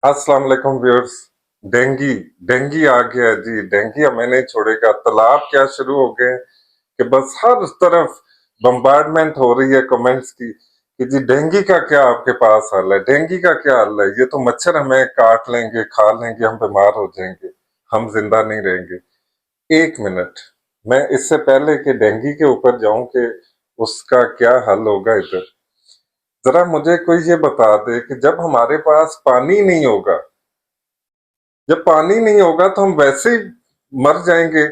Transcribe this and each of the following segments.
अस्सलाम वालेकुम viewers. Dinghy dinghy आ गया जी। डेंगी हमें नहीं छोड़ेगा। तालाब क्या शुरू हो गए कि बस हर तरफ बम्बार्डमेंट हो रही है कमेंट्स की कि जी डेंगी का क्या आपके पास हाल है, डेंगी का क्या हाल है। ये तो मच्छर हमें काट लेंगे, खा लेंगे, हम बीमार हो जाएंगे, हम जिंदा नहीं रहेंगे। एक मिनट, मैं इससे पहले कि डेंगी के ऊपर जाऊं कि उसका क्या हल होगा इधर, जरा मुझे कोई ये बता दे कि जब हमारे पास पानी नहीं होगा, जब पानी नहीं होगा तो हम वैसे ही मर जाएंगे।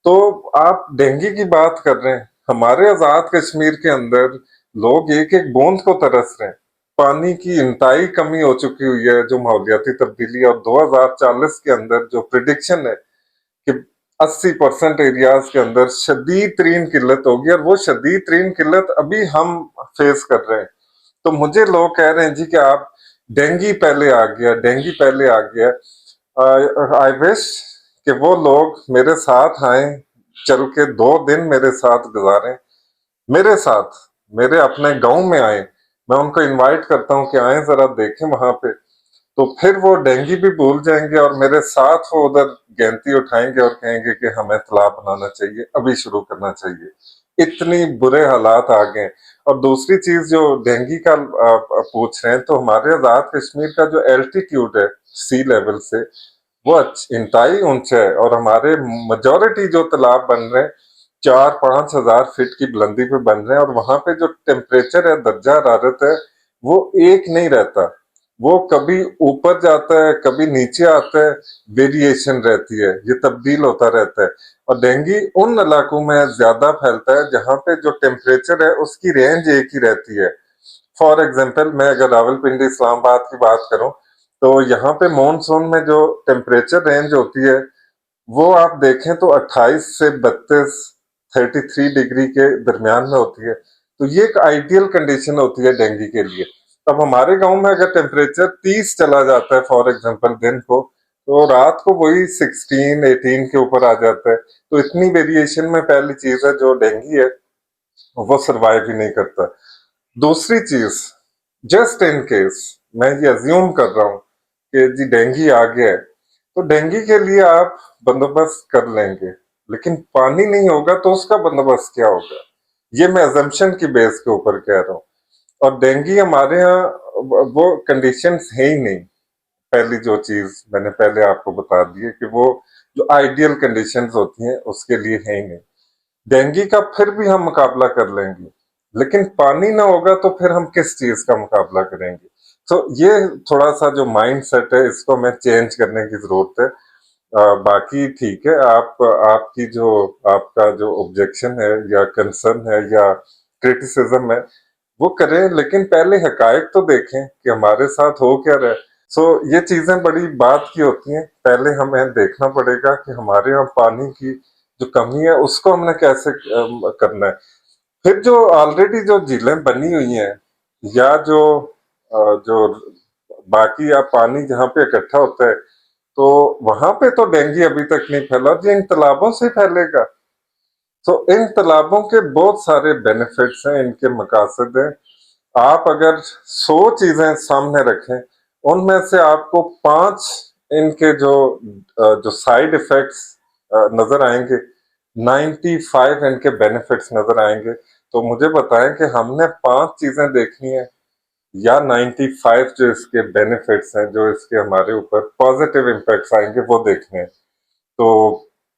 तो आप डेंगू की बात कर रहे हैं। हमारे आजाद कश्मीर के अंदर लोग एक एक बूंद को तरस रहे हैं। पानी की इंतहाई कमी हो चुकी हुई है, जो माहौलियाती तब्दीली और 2040 के अंदर जो प्रिडिक्शन है कि 80% एरियाज के अंदर शदीद तरीन किल्लत होगी, और वो शदीद तरीन किल्लत अभी हम फेस कर रहे हैं। तो मुझे लोग कह रहे हैं जी कि आप डेंगी पहले आ गया, डेंगी पहले आ गया। आई विश कि वो लोग मेरे साथ आए, चल के 2 दिन मेरे साथ गुजारें, मेरे साथ मेरे अपने गांव में आए। मैं उनको इनवाइट करता हूं कि आए, जरा देखें वहां पे। तो फिर वो डेंगू भी भूल जाएंगे और मेरे साथ वो उधर गेंती उठाएंगे और कहेंगे कि हमें तालाब बनाना चाहिए, अभी शुरू करना चाहिए। इतनी बुरे हालात आ गए। और दूसरी चीज जो डेंगू का पूछ रहे हैं, तो हमारे आजाद कश्मीर का जो एल्टीट्यूड है सी लेवल से, वो इंतहाई ऊंचा है। और हमारे मेजोरिटी जो तालाब बन रहे हैं 4-5 हजार फीट की बुलंदी पे बन रहे हैं, और वहां पे जो टेम्परेचर है, दर्जा हरारत है, वो एक नहीं रहता। वो कभी ऊपर जाता है, कभी नीचे आता है, वेरिएशन रहती है, ये तब्दील होता रहता है। और डेंगू उन इलाकों में ज्यादा फैलता है जहां पे जो टेम्परेचर है उसकी रेंज एक ही रहती है। फॉर एग्जाम्पल, मैं अगर रावलपिंडी इस्लामाबाद की बात करूं, तो यहाँ पे मॉनसून में जो टेम्परेचर रेंज होती है, वो आप देखें तो 28 से 32, 33 डिग्री के दरमियान में होती है। तो ये एक आइडियल कंडीशन होती है डेंगू के लिए। अब हमारे गांव में अगर टेम्परेचर 30 चला जाता है फॉर एग्जांपल दिन को, तो रात को वही 16, 18 के ऊपर आ जाता है। तो इतनी वेरिएशन में पहली चीज है जो डेंगू है वो सरवाइव ही नहीं करता। दूसरी चीज, जस्ट इन केस मैं ये अज्यूम कर रहा हूं कि जी डेंगू आ गया है, तो डेंगू के लिए आप बंदोबस्त कर लेंगे, लेकिन पानी नहीं होगा तो उसका बंदोबस्त क्या होगा। ये मैं अजम्पशन की बेस के ऊपर कह रहा हूँ। और डेंगू हमारे यहाँ वो कंडीशंस है ही नहीं। पहली जो चीज मैंने पहले आपको बता दी है कि वो जो आइडियल कंडीशंस होती हैं उसके लिए है ही नहीं। डेंगू का फिर भी हम मुकाबला कर लेंगे, लेकिन पानी ना होगा तो फिर हम किस चीज का मुकाबला करेंगे। तो ये थोड़ा सा जो माइंड सेट है, इसको मैं चेंज करने की जरूरत है। बाकी ठीक है, आप आपकी जो आपका जो ऑब्जेक्शन है या कंसर्न है या क्रिटिसिज्म है वो करें, लेकिन पहले हकायक तो देखें कि हमारे साथ हो क्या रहा है। सो ये चीजें बड़ी बात की होती हैं। पहले हमें देखना पड़ेगा कि हमारे यहाँ पानी की जो कमी है उसको हमने कैसे करना है। फिर जो ऑलरेडी जो झीलें बनी हुई हैं, या जो बाकी या पानी जहाँ पे इकट्ठा होता है, तो वहां पे तो डेंगू अभी तक नहीं फैला जी, इन तालाबों से फैलेगा। तो इन तालाबों के बहुत सारे बेनिफिट्स हैं, इनके मकासद हैं। आप अगर 100 चीजें सामने रखें, उनमें से आपको 5 इनके जो साइड इफेक्ट्स नजर आएंगे, 95 इनके बेनिफिट्स नजर आएंगे। तो मुझे बताएं कि हमने 5 चीजें देखनी है या 95 जो इसके बेनिफिट्स हैं, जो इसके हमारे ऊपर पॉजिटिव इम्पैक्ट्स आएंगे, वो देखने हैं। तो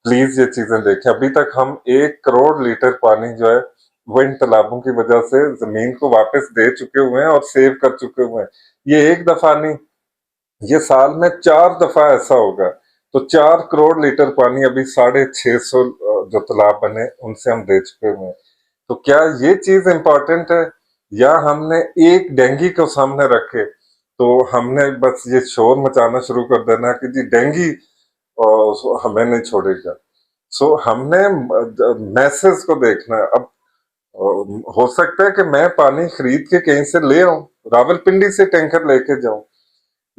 प्लीज ये चीजें देखें। अभी तक हम 1 करोड़ लीटर पानी जो है वो इन तालाबों की वजह से जमीन को वापस दे चुके हुए हैं और सेव कर चुके हुए हैं। ये एक दफा नहीं, ये साल में 4 दफा ऐसा होगा। तो 4 करोड़ लीटर पानी अभी 650 जो तालाब बने उनसे हम दे चुके हुए हैं। तो क्या ये चीज इंपॉर्टेंट है, या हमने एक डेंगू को सामने रखे तो हमने बस ये शोर मचाना शुरू कर देना कि जी डेंगू हमें नहीं छोड़ेगा। सो हमने मैसेज को देखना है। अब हो सकता है कि मैं पानी खरीद के कहीं से ले आऊं, रावलपिंडी से टैंकर लेके जाऊं,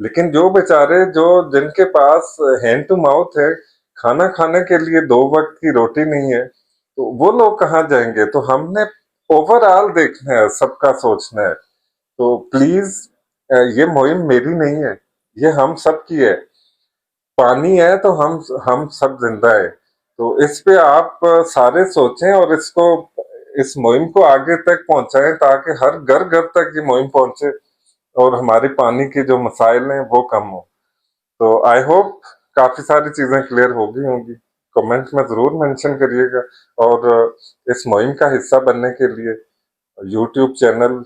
लेकिन जो बेचारे जो जिनके पास हैंड टू माउथ है, खाना खाने के लिए 2 वक्त की रोटी नहीं है, तो वो लोग कहाँ जाएंगे। तो हमने ओवरऑल देखना है, सबका सोचना है। तो प्लीज, ये मुहिम मेरी नहीं है, ये हम सब की है। पानी है तो हम सब जिंदा है। तो इस पे आप सारे सोचें और इसको, इस मुहिम को आगे तक पहुंचाएं ताकि हर घर घर तक ये मुहिम पहुंचे और हमारे पानी के जो मसाइल हैं वो कम हो। तो आई होप काफी सारी चीजें क्लियर हो गई होंगी। कमेंट में जरूर मेंशन करिएगा और इस मुहिम का हिस्सा बनने के लिए यूट्यूब चैनल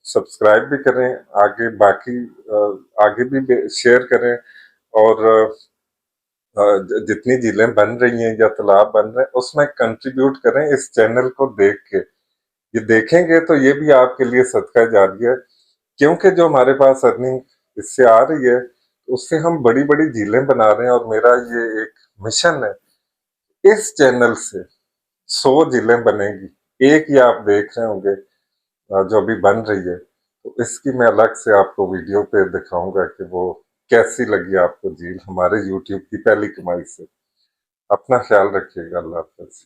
सब्सक्राइब भी करें, आगे बाकी आगे भी शेयर करें और जितनी झीलें बन रही हैं या तालाब बन रहे हैं उसमें कंट्रीब्यूट करें इस चैनल को देख के। ये देखेंगे तो ये भी आपके लिए सदका जारिया है, क्योंकि जो हमारे पास अर्निंग इससे आ रही है उससे हम बड़ी बड़ी झीलें बना रहे हैं और मेरा ये एक मिशन है, इस चैनल से 100 झीलें बनेगी। एक ही आप देख रहे होंगे जो अभी बन रही है, तो इसकी मैं अलग से आपको वीडियो पे दिखाऊंगा कि वो कैसी लगी आपको झील हमारे यूट्यूब की पहली कमाई से। अपना ख्याल रखिएगा। अल्लाह हाफिज।